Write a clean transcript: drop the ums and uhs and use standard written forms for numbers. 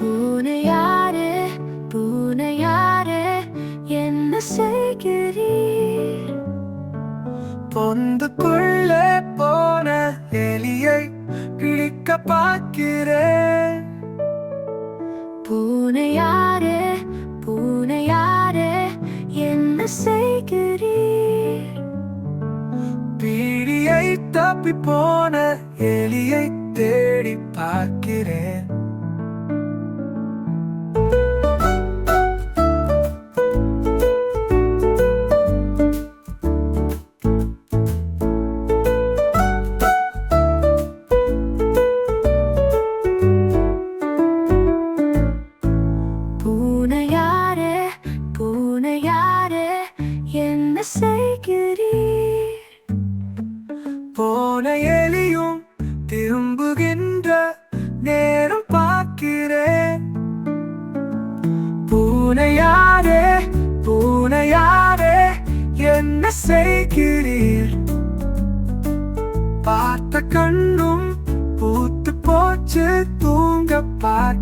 பூனையாரே பூனையாரே என்ன செய்கிறீர்? பொந்துக்குள்ளே போன எலியை பிடிக்க பார்க்கிறேன். பூனையாரே பூனையாரே என்ன செய்கிறீர்? பீடியை தப்பி போன எலியை தேடி பார்க்கிறேன். பூனையாரே பூனையாரே என்ன செய்கிறீர்? போன எலியும் திரும்புகின்ற நேரம் பார்க்கிறேன். பூனையாரே பூனையாரே என்ன செய்கிறீர்? பார்த்த கண்ணும் பூத்து போச்சு, தூங்க பார்க்கிறேன்.